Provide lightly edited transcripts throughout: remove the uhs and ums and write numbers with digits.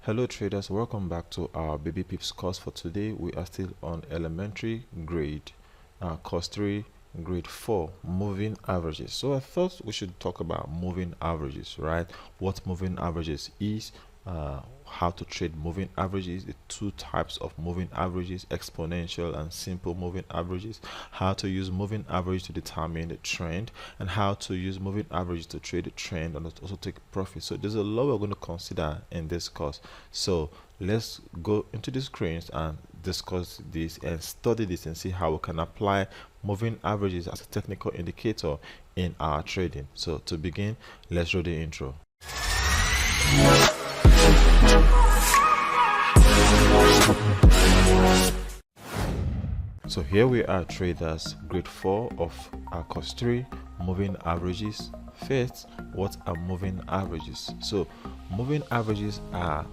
Hello traders, welcome back to our Babypips course. For today we are still on elementary grade course 3 grade 4 moving averages. So I thought we should talk about moving averages, right? What moving averages is, how to trade moving averages, the two types of moving averages, exponential and simple moving averages, how to use moving average to determine the trend, and how to use moving average to trade the trend and also take profit. So there's a lot we're going to consider in this course. So let's go into the screens and discuss this and study this and see how we can apply moving averages as a technical indicator in our trading. So to begin, let's roll the intro. So here we are, traders, grade 4 of our course 3 moving averages. First, what are moving averages? So moving averages are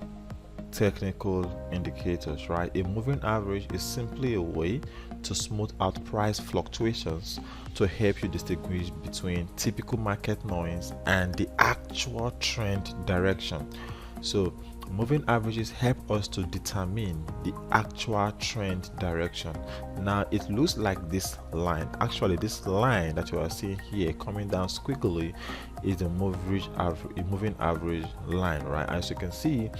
technical indicators, right? A moving average is simply a way to smooth out price fluctuations to help you distinguish between typical market noise and the actual trend direction. So moving averages help us to determine the actual trend direction. Now it looks like this line. Actually, this line that you are seeing here coming down squiggly is the moving average line, right? As you can see,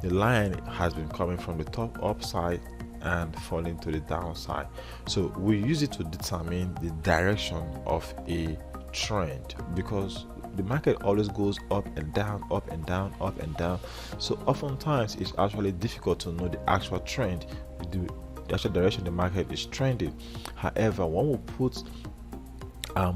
the line has been coming from the top upside and falling to the downside. So we use it to determine the direction of a trend, because the market always goes up and down, up and down, up and down. So oftentimes it's actually difficult to know the actual trend, the actual direction the market is trending. However, when we put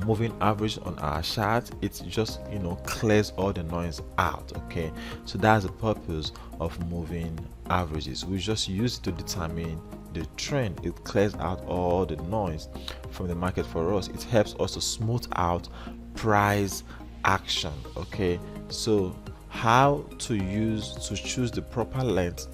moving average on our chart, it just clears all the noise out. Okay, so that's the purpose of moving averages. We just use it to determine the trend. It clears out all the noise from the market for us. It helps us to smooth out price action. Okay, so how to choose the proper length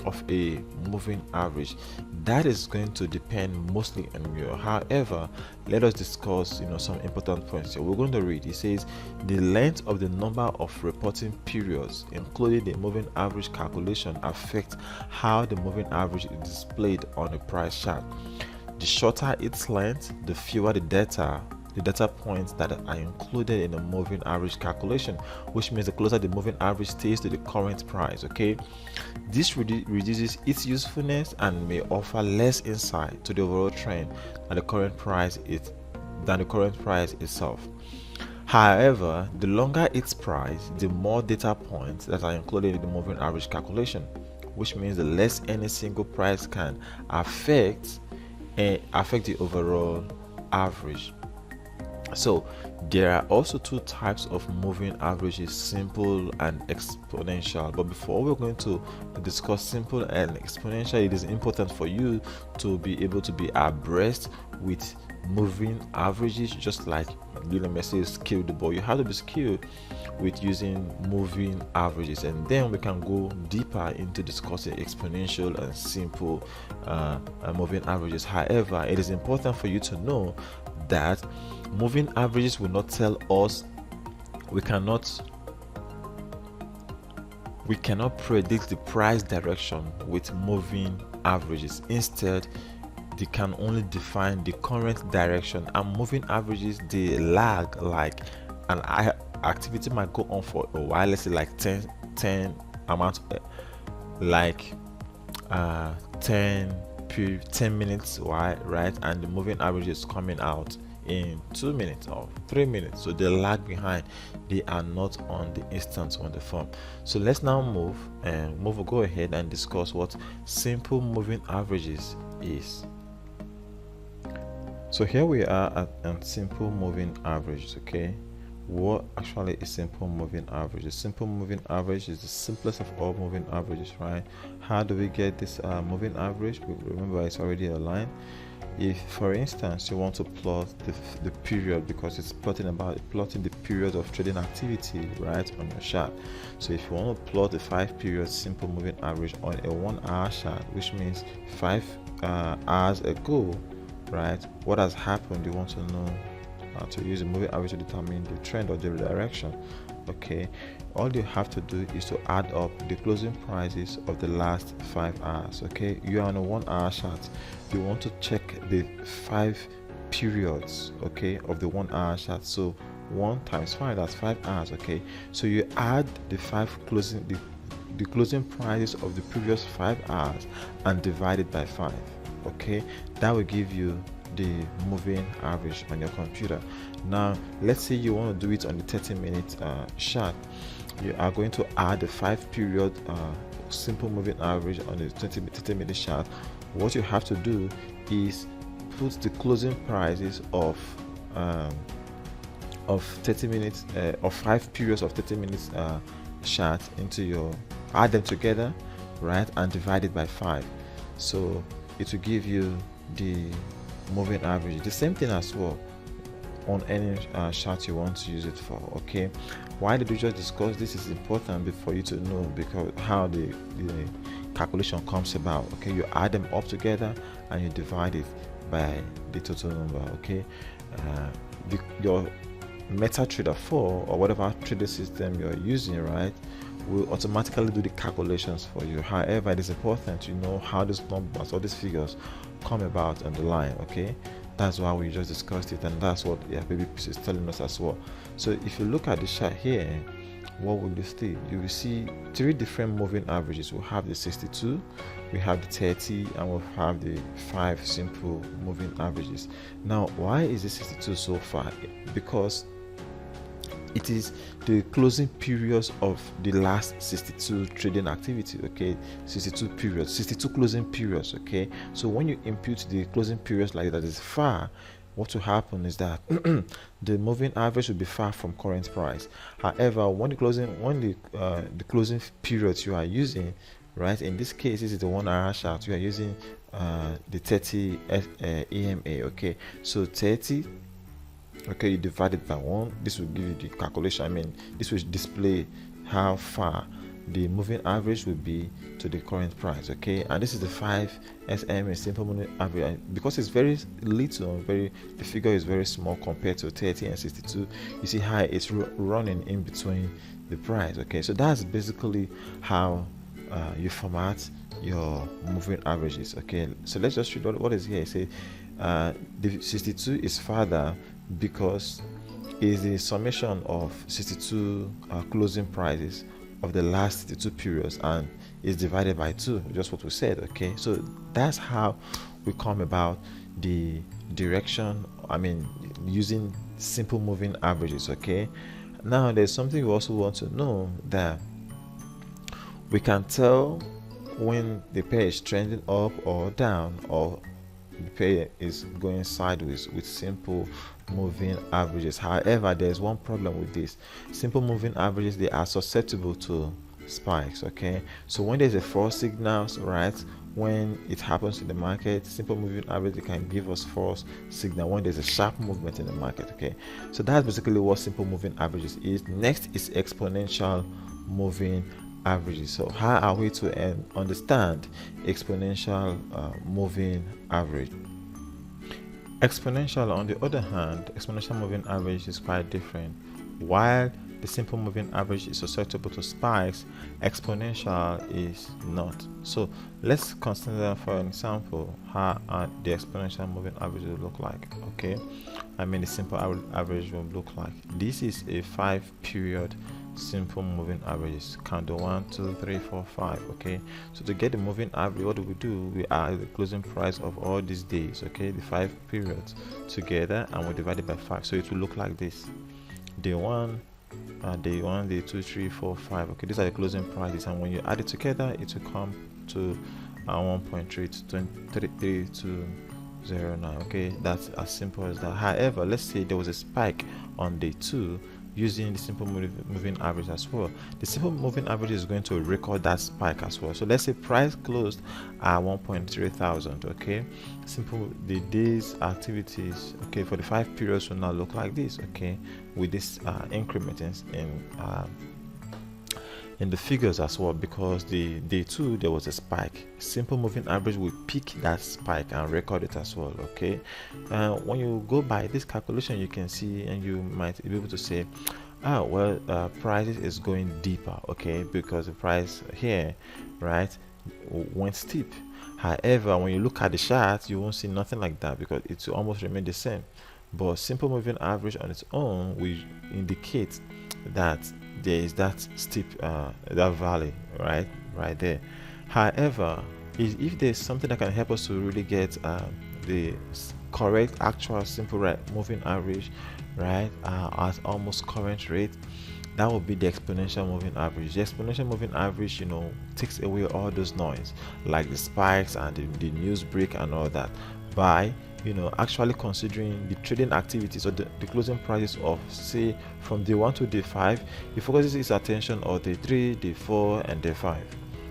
of a moving average, that is going to depend mostly on you. However, let us discuss some important points here. We're going to read. It says the length of the number of reporting periods, including the moving average calculation, affect how the moving average is displayed on a price chart. The shorter its length, the fewer the data points that are included in the moving average calculation, which means the closer the moving average stays to the current price. Okay, this reduces its usefulness and may offer less insight to the overall trend than the current price itself. However, the longer its price, the more data points that are included in the moving average calculation, which means the less any single price can affect the overall average. So there are also two types of moving averages, simple and exponential. But before we're going to discuss simple and exponential, it is important for you to be able to be abreast with moving averages, just like Lionel Messi is skilled the ball. You have to be skilled with using moving averages, and then we can go deeper into discussing exponential and simple moving averages. However, it is important for you to know that moving averages will not tell us, we cannot predict the price direction with moving averages. Instead, they can only define the current direction, and moving averages, they lag. Like an activity might go on for a while, let's say like 10 minutes, right? And the moving average is coming out in 2 minutes or 3 minutes, so they lag behind. They are not on the instant on the form. So let's now go ahead and discuss what simple moving averages is. So here we are at simple moving averages. Okay, what actually is simple moving average? The simple moving average is the simplest of all moving averages, right? How do we get this moving average? Remember, it's already a line. If, for instance, you want to plot the period, because it's plotting the period of trading activity, right, on your chart. So if you want to plot the 5 period simple moving average on a 1 hour chart, which means 5 hours ago, right, what has happened, you want to know to use the moving average to determine the trend or the direction. okay, all you have to do is to add up the closing prices of the last 5 hours. Okay, you are on a 1 hour chart, you want to check the 5 periods, okay, of the 1 hour chart. So 1 times 5, that's 5 hours. Okay, so you add the 5 closing the closing prices of the previous 5 hours and divide it by 5. Okay, that will give you the moving average on your computer. Now let's say you want to do it on the 30-minute chart. You are going to add the 5 period simple moving average on the 30-minute chart. What you have to do is put the closing prices of 30 minutes of 5 periods of 30 minutes chart into your, add them together, right, and divide it by 5. So it will give you the moving average. The same thing as well on any chart you want to use it for. Okay, why did we just discuss this? Is important for you to know, because how the calculation comes about. Okay, you add them up together and you divide it by the total number. Okay, your MetaTrader 4 or whatever trading system you're using, right, will automatically do the calculations for you. However, it is important to know how these numbers or these figures come about on the line. Okay, that's why we just discussed it, and that's what Babypips is telling us as well. So if you look at the chart here, what will you see? You will see 3 different moving averages. We'll have the 62, we have the 30, and we'll have the 5 simple moving averages. Now, why is the 62 so far? Because it is the closing periods of the last 62 trading activity. Okay, 62 periods, 62 closing periods. Okay, so when you impute the closing periods like that is far, what will happen is that the moving average will be far from current price. However, when the closing periods you are using, right, in this case this is the 1 hour chart, you are using the 30 EMA. Okay, so 30, okay, you divide it by 1. This will give you the calculation. I mean, this will display how far the moving average will be to the current price. Okay, and this is the 5 SMA simple moving average. And because it's very little, the figure is very small compared to 30 and 62, you see how it's running in between the price. Okay, so that's basically how you format your moving averages. Okay, so let's just read what is here. It says the 62 is farther because it's the summation of 62 closing prices of the last 62 periods and is divided by 2, just what we said. Okay, so that's how we come about the direction, I mean, using simple moving averages. Okay, now there's something we also want to know, that we can tell when the pair is trending up or down, or the pair is going sideways with simple moving averages. However, there's one problem with this. Simple moving averages, they are susceptible to spikes. Okay, so when there's a false signals, right, when it happens in the market, simple moving average, it can give us false signal when there's a sharp movement in the market. Okay, so that's basically what simple moving averages is. Next is exponential moving averages. So how are we to understand exponential moving average? Exponential, on the other hand, exponential moving average is quite different. While the simple moving average is susceptible to spikes, exponential is not. So let's consider, for an example, how the exponential moving average will look like. Okay, I mean the simple average will look like this. Is a 5 period simple moving averages. Count the 1, 2, 3, 4, 5. Okay, so to get the moving average, what do? We add the closing price of all these days, okay, the 5 periods together, and we divide it by 5. So it will look like this: day 1, day 1, day 2, 3, 4, 5. Okay, these are the closing prices, and when you add it together, it will come to 1.323209. Okay, that's as simple as that. However, let's say there was a spike on day 2 using the simple moving average as well. The simple moving average is going to record that spike as well. So let's say price closed at 1.3000. Okay, the days activities, okay, for the 5 periods will now look like this. Okay, with this increment in the figures as well, because the day 2 there was a spike. Simple moving average will pick that spike and record it as well. Okay, when you go by this calculation, you can see, and you might be able to say, Well, prices is going deeper, okay, because the price here, right, went steep. However, when you look at the chart, you won't see nothing like that because it will almost remain the same. But simple moving average on its own will indicate that there is that steep, that valley, right there. However, if there's something that can help us to really get the correct actual simple moving average, right, at almost current rate, that would be the exponential moving average. The exponential moving average, takes away all those noise like the spikes and the news break and all that by actually considering the trading activities or the closing prices of, say, from day 1 to day 5. It focuses its attention on day 3, day 4, and day 5.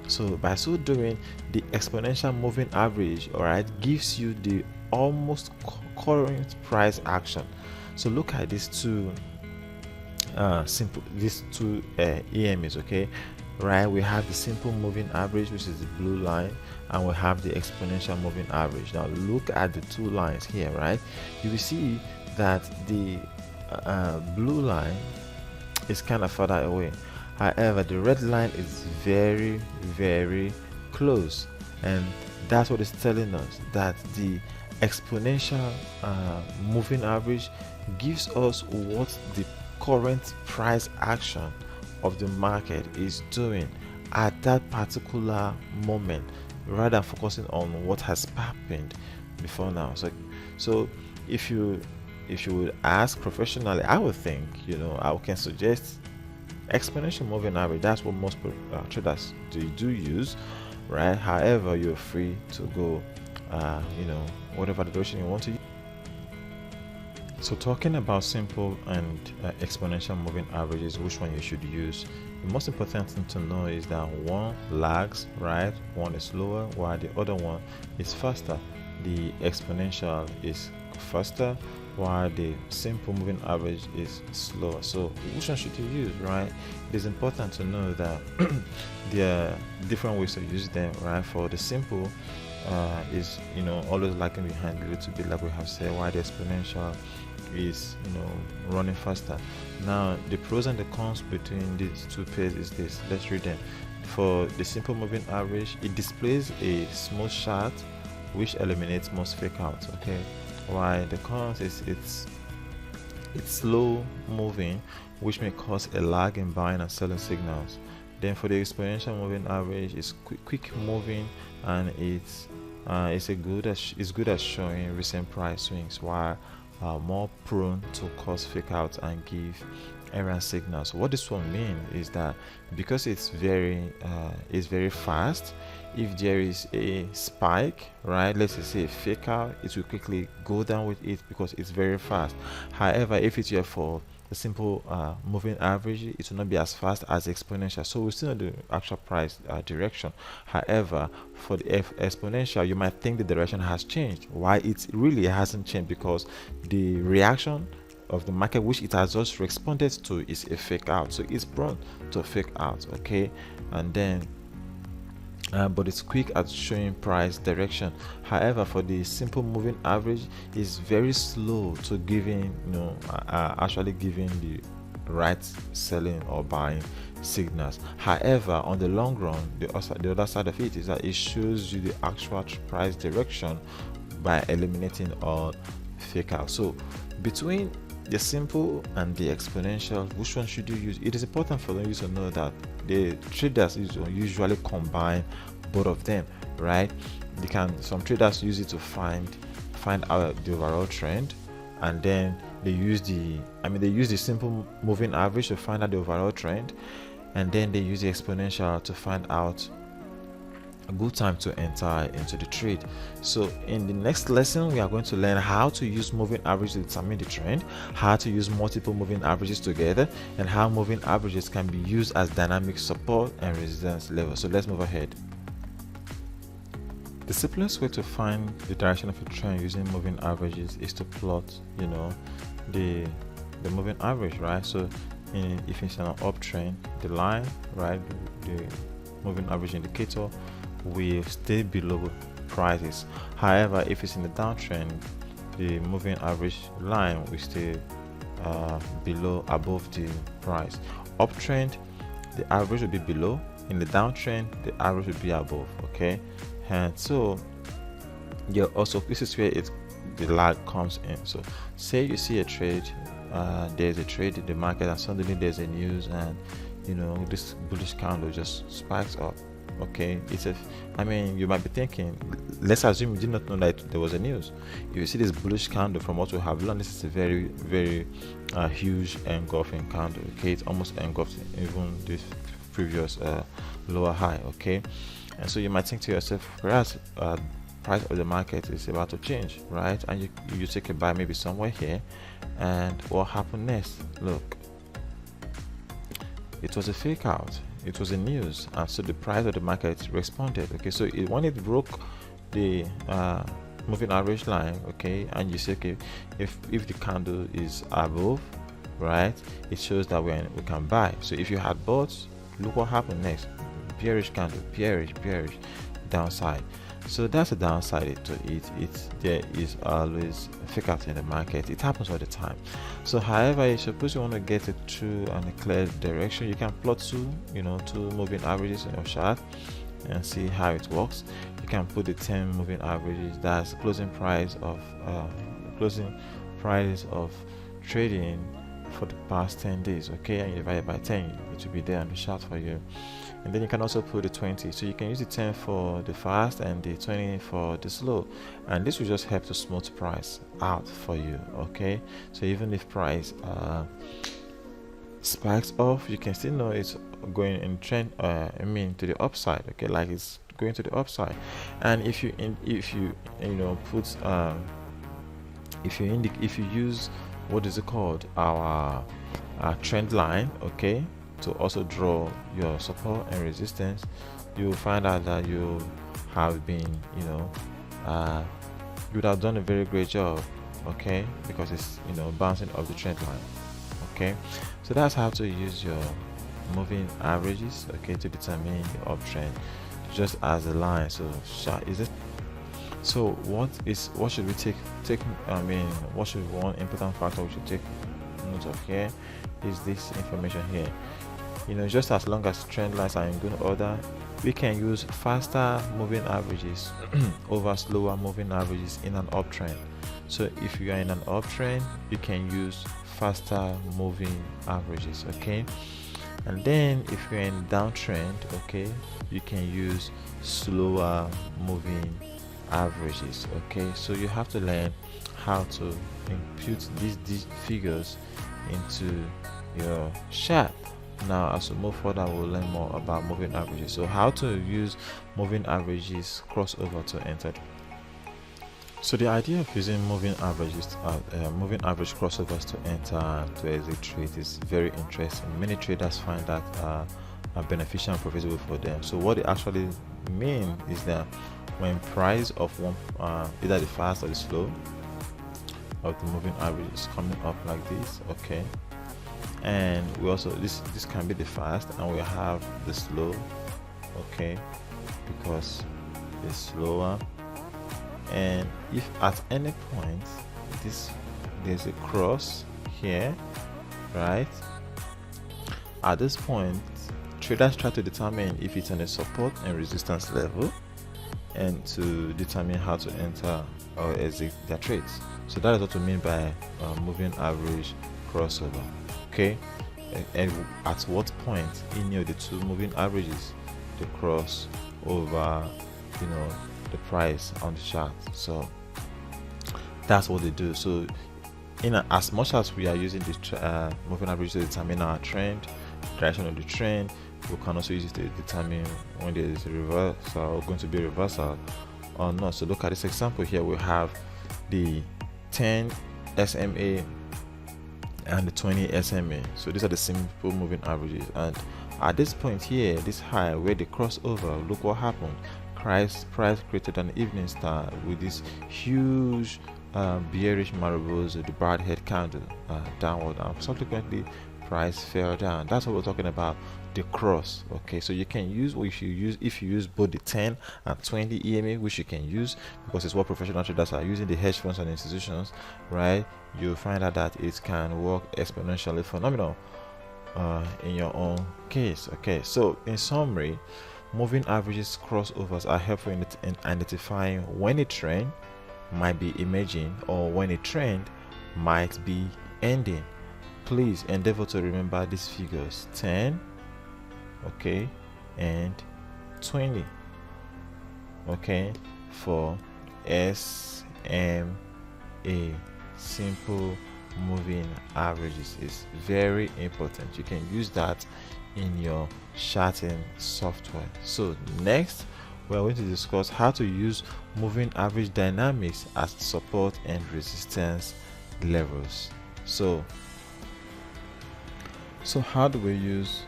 So by so doing, the exponential moving average, all right, gives you the almost current price action. So look at these two EMAs, okay, right? We have the simple moving average, which is the blue line, and we have the exponential moving average. Now look at the two lines here, right? You will see that the blue line is kind of further away. However, the red line is very, very close, and that's what it's telling us, that the exponential moving average gives us what the current price action of the market is doing at that particular moment, rather than focusing on what has happened before now. So if you would ask professionally, I would think, I can suggest exponential moving average. That's what most traders do use, right? However, you're free to go whatever direction you want to use. So talking about simple and exponential moving averages, which one you should use, the most important thing to know is that one lags, right? One is slower while the other one is faster. The exponential is faster while the simple moving average is slower. So which one should you use, right? It is important to know that there are different ways to use them, right? For the simple, is always lagging behind a little bit, like we have said, while the exponential is running faster. Now the pros and the cons between these two pairs is this. Let's read them. For the simple moving average, it displays a smooth chart which eliminates most fake outs, okay, while the cons is it's slow moving, which may cause a lag in buying and selling signals. Then for the exponential moving average, it's quick moving, and it's good at showing recent price swings, while more prone to cause fake outs and give error signals. What this one means is that because it's very fast, if there is a spike, right, let's say a fake out, it will quickly go down with it because it's very fast. However, if it's here for the simple moving average, it will not be as fast as exponential, so we still know the actual price direction. However, for the exponential, you might think the direction has changed, why it really hasn't changed, because the reaction of the market which it has just responded to is a fake out, so it's prone to fake out, okay. And then but it's quick at showing price direction. However, for the simple moving average, is very slow to giving actually giving the right selling or buying signals. However, on the long run, the other side of it is that it shows you the actual price direction by eliminating all fake out. So between the simple and the exponential, which one should you use? It is important for you to know that the traders usually combine both of them, right? Some traders use it to find out the overall trend, and then they use the simple moving average to find out the overall trend, and then they use the exponential to find out a good time to enter into the trade. So in the next lesson, we are going to learn how to use moving average to determine the trend, how to use multiple moving averages together, and how moving averages can be used as dynamic support and resistance levels. So let's move ahead. The simplest way to find the direction of a trend using moving averages is to plot the moving average, right? So if it's an uptrend, the line, right, the moving average indicator will stay below prices. However, if it's in the downtrend, the moving average line will stay above the price. Uptrend, the average will be below. In the downtrend, the average will be above. Okay, and so also this is where the lag comes in. So say you see a trade, there's a trade in the market, and suddenly there's a news, and this bullish candle just spikes up. Okay, you might be thinking, let's assume you did not know that there was a news. If you see this bullish candle, from what we have learned, this is a very, very huge engulfing candle. Okay, it's almost engulfed even this previous lower high. Okay, and so you might think to yourself, perhaps price of the market is about to change, right? And you take a buy maybe somewhere here, and what happened next? Look, it was a fake out, it was a news, and so the price of the market responded. Okay, so when it broke the moving average line, okay, and you say, okay, if the candle is above, right, it shows that we can buy. So if you had bought, look what happened next. Bearish candle, bearish, downside. So that's a downside to it. There is always fake out in the market. It happens all the time. So however, suppose you want to get a true and a clear direction, you can plot two moving averages in your chart and see how it works. You can put the 10 moving averages, that's closing price of trading for the past 10 days. Okay, and you divide it by 10, it will be there on the chart for you. And then you can also put the 20, so you can use the 10 for the fast and the 20 for the slow, and this will just help to smooth price out for you. Okay, so even if price spikes off, you can still know it's going in trend, to the upside. Okay, like it's going to the upside. And if you use what is it called, our trend line, okay, to also draw your support and resistance, you will find out that you have been you would have done a very great job. Okay, because it's bouncing off the trend line. Okay, so that's how to use your moving averages, okay, to determine the uptrend, just as a line. So what should we take what should one important factor we should take note of here is this information here. Just as long as trend lines are in good order, we can use faster moving averages over slower moving averages in an uptrend. So if you are in an uptrend, you can use faster moving averages. Okay, and then if you're in downtrend, okay, you can use slower moving averages. Okay, so you have to learn how to impute these figures into your chart. Now, as we move further, we'll learn more about moving averages. So how to use moving averages crossover to enter. So the idea of using moving average crossovers to enter and to exit trades is very interesting. Many traders find that are beneficial and profitable for them. So what it actually means is that when price of one either the fast or the slow of the moving average is coming up like this, okay, and we also this can be the fast, and we have the slow, okay, because it's slower. And if at any point there's a cross here, right, at this point traders try to determine if it's on a support and resistance level, and to determine how to enter or exit their trades. So that is what we mean by moving average crossover. Okay, and at what point in the two moving averages they cross over the price on the chart. So that's what they do. So as much as we are using this moving average to determine our trend, direction of the trend, we can also use it to determine when there is a reversal or going to be a reversal or not. So look at this example here. We have the 10 SMA and the 20 SMA. So these are the simple moving averages, and at this point here, this high where they cross over, look what happened. Price created an evening star with this huge bearish marabouts with the broad head candle downward, and subsequently price fell down. That's what we're talking about, the cross. Okay, so you can use, or if you use both the 10 and 20 EMA, which you can use because it's what professional traders are using, the hedge funds and institutions, right? You'll find out that it can work exponentially phenomenal in your own case. Okay, so in summary, moving averages crossovers are helpful in identifying when a trend might be emerging or when a trend might be ending. Please endeavor to remember these figures: 10, okay, and 20, okay, for SMA. Simple moving averages is very important. You can use that in your charting software. So next, we're going to discuss how to use moving average dynamics as support and resistance levels. So how do we use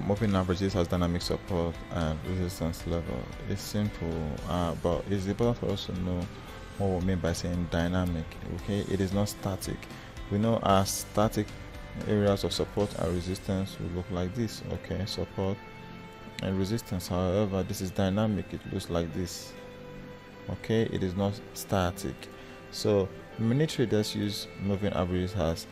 moving averages as dynamic support and resistance level? It's simple, but it's important for us to know what we mean by saying dynamic. Okay, it is not static. We know our static areas of support and resistance will look like this. Okay, support and resistance. However, this is dynamic. It looks like this. Okay, it is not static. So many traders use moving averages as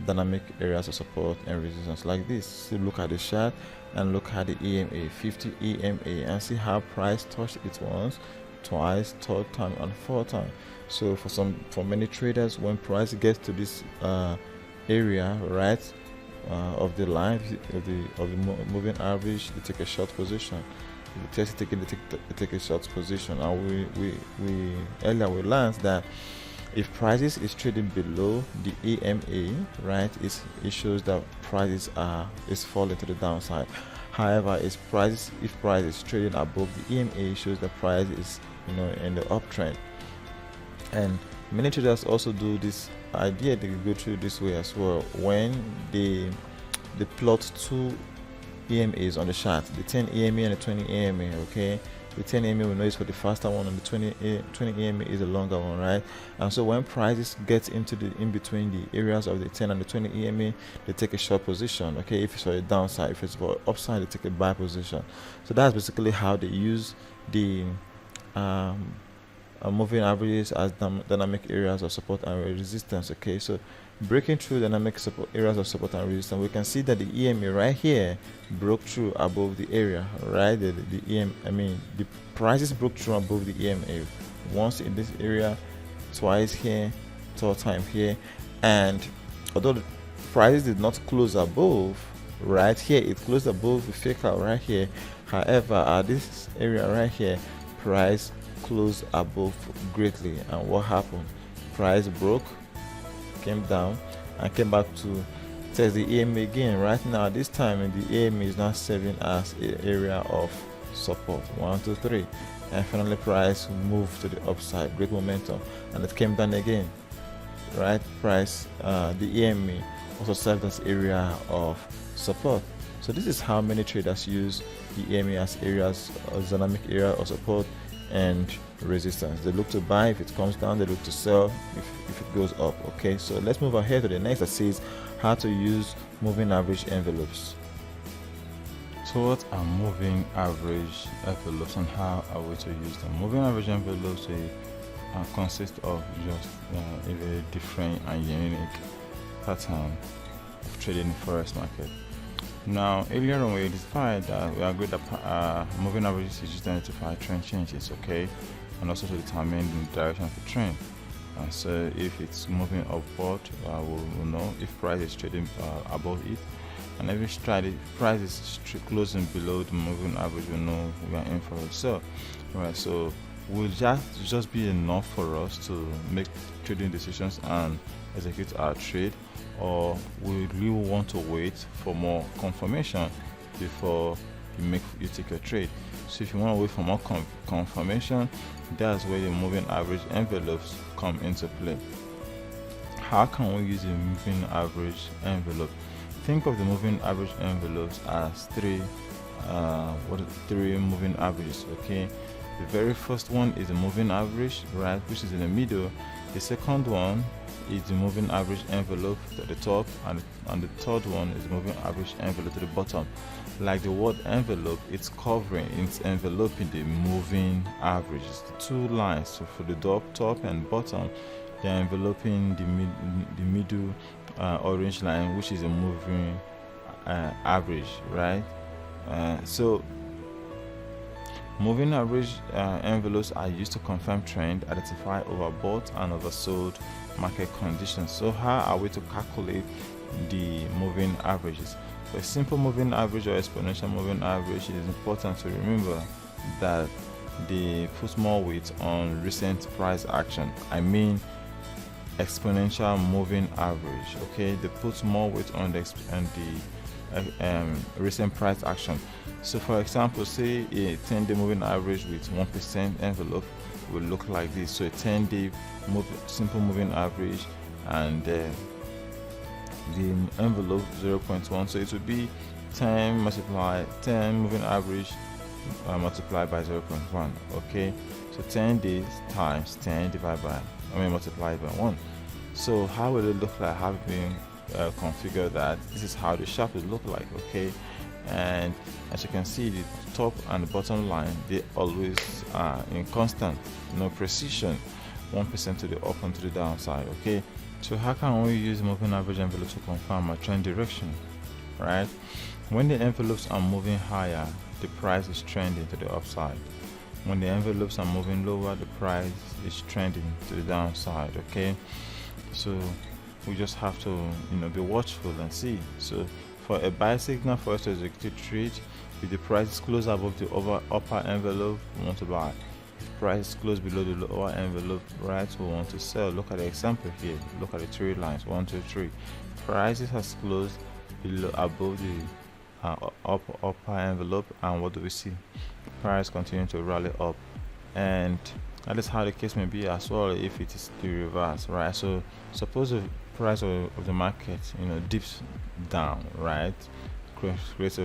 dynamic areas of support and resistance like this. So look at the chart and look at the EMA, 50 EMA, and see how price touched it once, twice, third time, and fourth time. So for many traders, when price gets to this area, right, of the line of the moving average, they take a short position. They take a short position, and we earlier we learned that if prices is trading below the EMA, right, it shows that prices is falling to the downside. However, if price is trading above the EMA, it shows that price is in the uptrend. And many traders also do this idea. They go through this way as well. When they plot two EMAs on the chart, the 10 EMA and the 20 EMA. Okay, the 10 EMA we know is for the faster one, and the 20 EMA is a longer one, right? And so when prices get into the in between the areas of the 10 and the 20 EMA, they take a short position. Okay, if it's for a downside, if it's for upside, they take a buy position. So that's basically how they use the moving averages as dynamic areas of support and resistance. Okay, so breaking through dynamic support areas of support and resistance, we can see that the EMA right here broke through above the area, right? The prices broke through above the EMA once in this area, twice here, third time here. And although the prices did not close above, right here, it closed above the fake out right here. However, at this area right here, price closed above greatly. And what happened? Price broke, came down, and came back to test the EMA again. Right now, this time the EMA is now serving as an area of support. 1, 2, 3, and finally price moved to the upside, great momentum, and it came down again. Right, price the EMA also served as area of support. So this is how many traders use the EMA as areas, as dynamic area of support and resistance. They look to buy if it comes down, they look to sell if it goes up. Okay, so let's move ahead to the next that says how to use moving average envelopes. So what are moving average envelopes and how are we to use them? Moving average envelopes consist of just a very different and unique pattern of trading in the forex market. Now, earlier on we identified that we agreed that moving averages is used to identify trend changes, okay, and also to determine the direction of the trend. And so if it's moving upward, we'll know if price is trading above it, and every price is closing below the moving average, we know we are in for a sell. Right, so will just be enough for us to make trading decisions and execute our trade, or will you want to wait for more confirmation before you take your trade? So if you want to wait for more confirmation, that's where the moving average envelopes come into play. How can we use a moving average envelope? Think of the moving average envelopes as three moving averages. Okay, the very first one is the moving average, right, which is in the middle. The second one is the moving average envelope to the top, and the third one is the moving average envelope to the bottom. Like the word envelope, it's covering, it's enveloping the moving averages. The two lines, so for the top and bottom, they're enveloping the middle orange line, which is a moving average, right? So moving average envelopes are used to confirm trend, identify overbought and oversold market conditions. So how are we to calculate the moving averages? For a simple moving average or exponential moving average, it is important to remember that they put more weight on recent price action. I mean exponential moving average. Okay, they put more weight on the recent price action. So for example, say a 10-day moving average with 1% envelope will look like this. So a 10-day simple moving average, and the envelope 0.1, so it would be 10 multiplied 10 moving average multiplied by 0.1. okay, so 10 days times 10 divided by multiplied by 1. So how will it look like? Have been configure that this is how the sharp will look like. Okay, and as you can see, the top and the bottom line, they always are in constant, precision, 1% to the up and to the downside. Okay, so how can we use moving average envelope to confirm a trend direction? Right, when the envelopes are moving higher, the price is trending to the upside. When the envelopes are moving lower, the price is trending to the downside. Okay, so we just have to be watchful and see. So for a buy signal for us to execute trade, if the price is close above the upper envelope, we want to buy. If the price is close below the lower envelope, right, we want to sell. Look at the example here. Look at the three lines, 1, 2, 3. Prices has closed above the upper envelope, and what do we see? Price continuing to rally up, and that is how the case may be as well if it is the reverse, right? So suppose the price of the market dips down, right, creates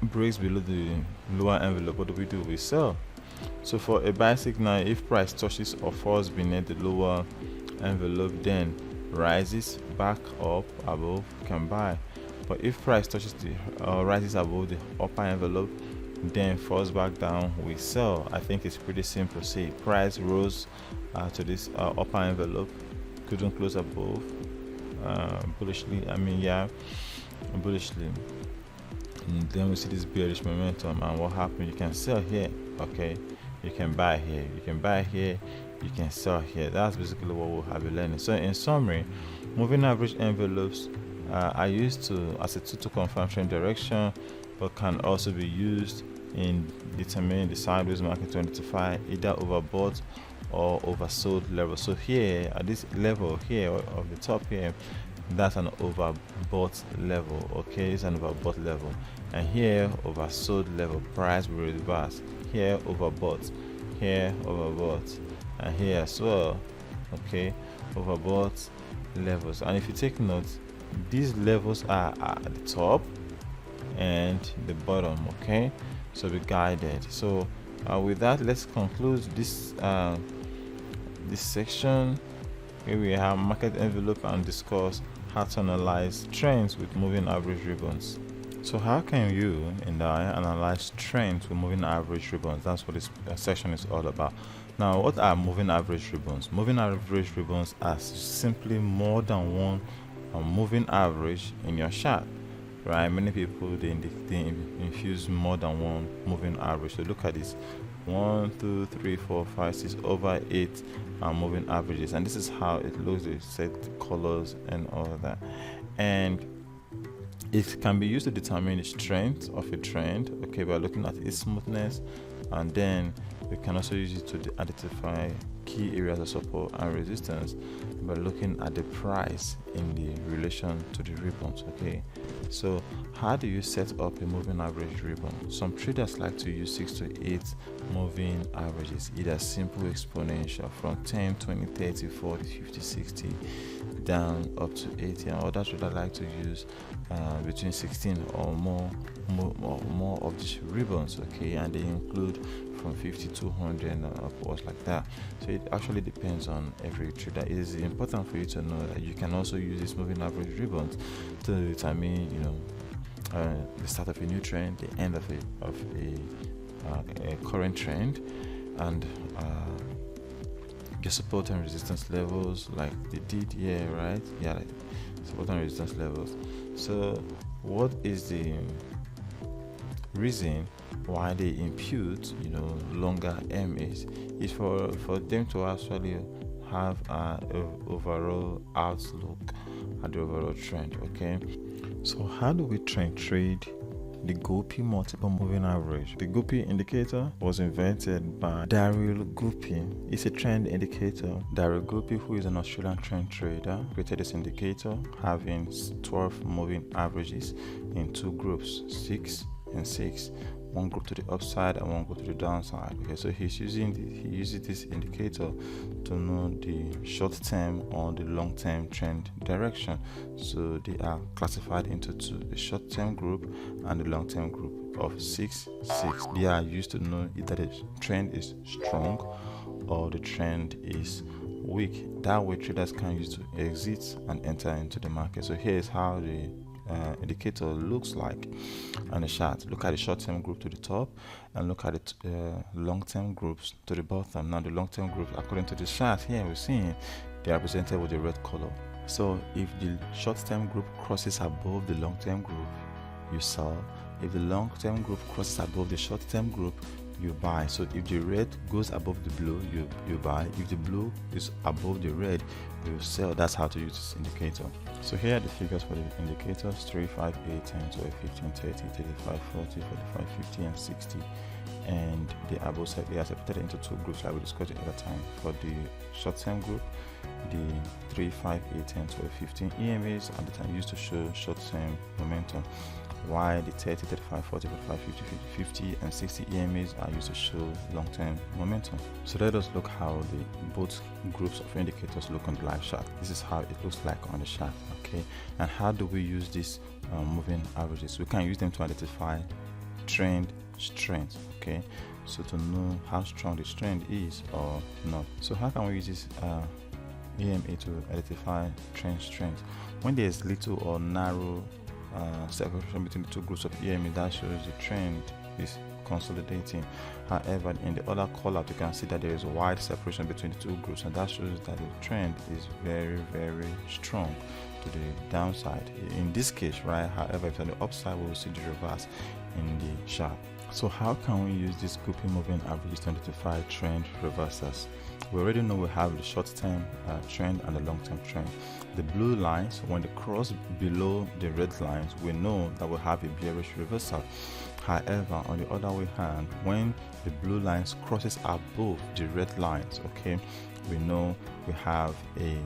breaks below the lower envelope. What do? We sell. So for a buy signal, if price touches or falls beneath the lower envelope, then rises back up above, can buy. But if price touches rises above the upper envelope, then falls back down, we sell. I think it's pretty simple. See, price rose to this upper envelope, couldn't close above, bullishly, bullishly, and then we see this bearish momentum, and what happened? You can sell here. Okay, you can buy here, you can buy here, you can sell here. That's basically what we'll have been learning. So in summary, moving average envelopes are used as a tool to confirm trend direction, but can also be used in determining the sideways market to identify either overbought or oversold level. So here at this level here of the top here, that's an overbought level. Okay, it's an overbought level, and here oversold level. Price will reverse. Here overbought, here overbought, and here as well. Okay, overbought levels. And if you take note, these levels are at the top and the bottom. Okay, so be guided. So with that, let's conclude this this section where we have market envelope and discuss how to analyze trends with moving average ribbons. So how can you and I analyze trends with moving average ribbons? That's what this section is all about. Now, what are moving average ribbons? Moving average ribbons are simply more than one moving average in your chart, right? Many people they infuse more than one moving average. So look at this: 1, 2, 3, 4, 5, 6, over 8 moving averages, and this is how it looks. They set colors and all of that, and it can be used to determine the strength of a trend, okay, by looking at its smoothness, and then we can also use it to identify key areas of support and resistance by looking at the price in the relation to the ribbons. Okay, so how do you set up a moving average ribbon? Some traders like to use 6 to 8 moving averages, either simple exponential from 10, 20, 30, 40, 50, 60. You down up to 80, and other traders like to use between 16 or more of these ribbons, okay, and they include from 50 to 100 and upwards like that. So it actually depends on every trader. It is important for you to know that you can also use this moving average ribbons to determine, the start of a new trend, the end of a current trend, and get support and resistance levels like they did here, right? Yeah, like support and resistance levels. So what is the reason why they impute longer MAs? Is for them to actually have an overall outlook at the overall trend. Okay, so how do we trade the Gopi multiple moving average? The Gopi indicator was invented by Daryl Gopi. It's a trend indicator. Daryl Gopi, who is an Australian trend trader, created this indicator having 12 moving averages in two groups, 6 and 6. One group to the upside and one group to the downside. Okay, so he uses this indicator to know the short-term or the long-term trend direction. So they are classified into two: the short-term group and the long-term group of 6, 6. They are used to know either the trend is strong or the trend is weak. That way, traders can use to exit and enter into the market. So here is how the indicator looks like on the chart. Look at the short-term group to the top and look at the long-term groups to the bottom. Now the long-term groups, according to the chart here, we're seeing they are represented with the red color. So if the short-term group crosses above the long-term group, you sell. If the long-term group crosses above the short-term group, you buy. So if the red goes above the blue, you buy. If the blue is above the red, you sell. That's how to use this indicator. So here are the figures for the indicators: 3, 5, 8, 10, 12, 15, 30, 35, 40, 45, 50, and 60. And they are both separated into two groups like we discussed at the time. For the short-term group, the 3, 5, 8, 10, 12, 15 EMAs at the time used to show short-term momentum, while the 30, 35, 40, 45, 50, 50, and 60 EMAs are used to show long-term momentum. So let us look how both groups of indicators look on the live chart. This is how it looks like on the chart, okay? And how do we use these moving averages? We can use them to identify trend strength, okay? So to know how strong this trend is or not. So how can we use this EMA to identify trend strength? When there is little or narrow separation between the two groups of EMA, that shows the trend is consolidating. However, in the other call out, you can see that there is a wide separation between the two groups, and that shows that the trend is very, very strong to the downside in this case, right? However, if on the upside, we will see the reverse in the chart. So how can we use this Gopi moving averages to identify trend reversals? We already know we have the short-term trend and the long-term trend. The blue lines, when they cross below the red lines, we know that we have a bearish reversal. However, on the other way hand, when the blue lines crosses above the red lines, okay, we know we have a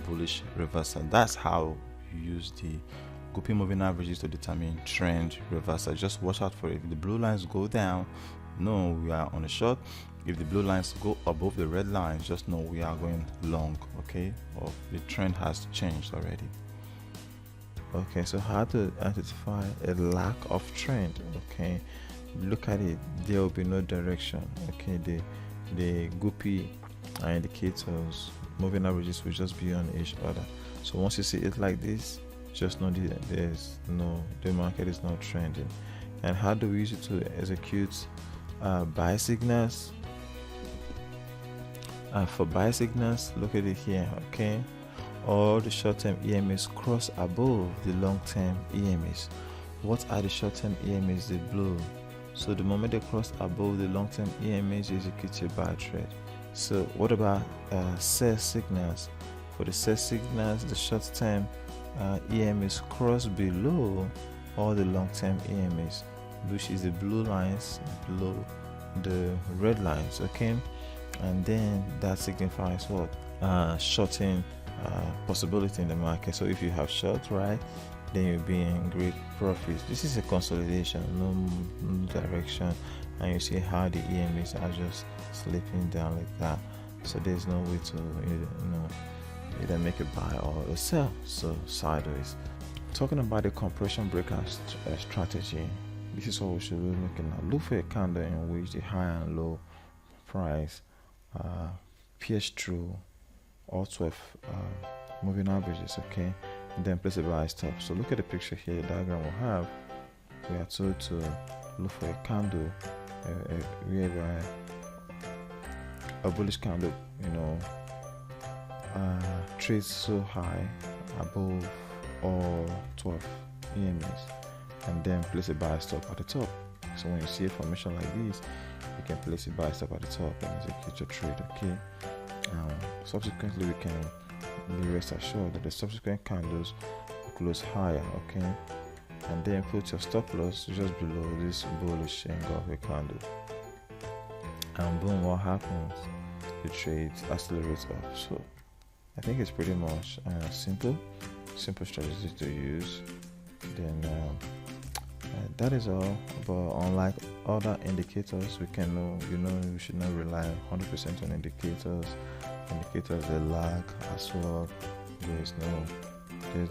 bullish reversal. That's how you use the Gopi moving averages to determine trend reversal. Just watch out for it. If the blue lines go down, know we are on a short. If the blue lines go above the red lines, just know we are going long, okay? Or the trend has changed already. Okay, so how to identify a lack of trend? Okay, look at it. There will be no direction. Okay, the Gopi indicators moving averages will just be on each other. So once you see it like this, just know that the market is not trending. And how do we use it to execute buy signals? For buy signals, look at it here, okay? All the short-term EMAs cross above the long-term EMAs. What are the short-term EMAs? The blue. So the moment they cross above the long-term EMAs, you execute a buy trade. So what about sell signals? For the sell signals, the short-term EMAs cross below all the long-term EMAs, which is the blue lines below the red lines, okay? And then that signifies what? Shorting possibility in the market. So if you have short, right, then you'll be in great profits. This is a consolidation, no direction, and you see how the EMAs are just slipping down like that. So there's no way to either make a buy or a sell, so sideways. Talking about the compression breakout strategy, this is what we should be looking at. Look for a candle in which the high and low price pierce through all 12 moving averages, okay, and then place a buy stop. So look at the picture here, the diagram we have. We are told to look for a candle whereby a bullish candle, trades so high above all 12 EMAs, and then place a buy stop at the top. So when you see a formation like this, you can place a buy stop at the top and execute your trade, okay. Subsequently, we can be rest assured that the subsequent candles will close higher, okay, and then put your stop loss just below this bullish engulfing candle, and boom, what happens? The trade accelerates up. So I think it's pretty much simple strategy to use. Then that is all. But unlike other indicators, we can know, we should not rely 100% on indicators. Indicators, they lag as well. There's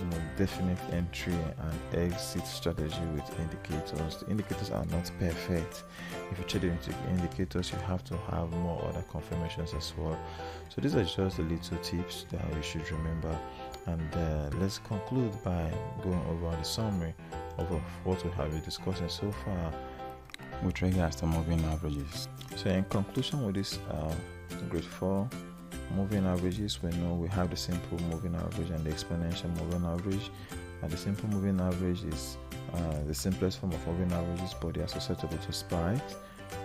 no definite entry and exit strategy with indicators. The indicators are not perfect. If you trade into indicators, you have to have more other confirmations as well. So these are just the little tips that you should remember. And let's conclude by going over the summary of what we have been discussing so far with regards to moving averages. So in conclusion with this grade 4 moving averages, we know we have the simple moving average and the exponential moving average. And the simple moving average is the simplest form of moving averages, but they are susceptible to spikes.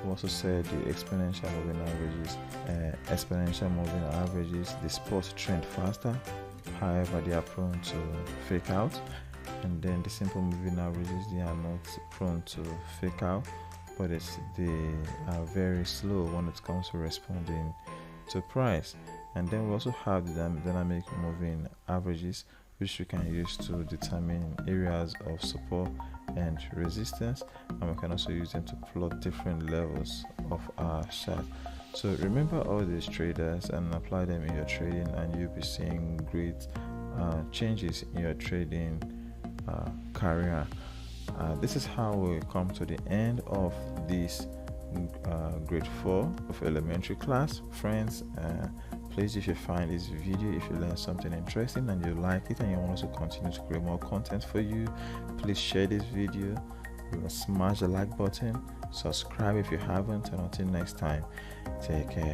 We also said the exponential moving averages, they spot trend faster, however they are prone to fake out. And then the simple moving averages, they are not prone to fake out, but they are very slow when it comes to responding to price. And then we also have the dynamic moving averages, which we can use to determine areas of support and resistance, and we can also use them to plot different levels of our chart. So remember all these traders and apply them in your trading, and you'll be seeing great changes in your trading career. This is how we come to the end of this grade 4 of elementary class. Friends, please, if you find this video, if you learned something interesting and you like it and you want us to continue to create more content for you, please share this video, smash the like button, subscribe if you haven't, and until next time, take care.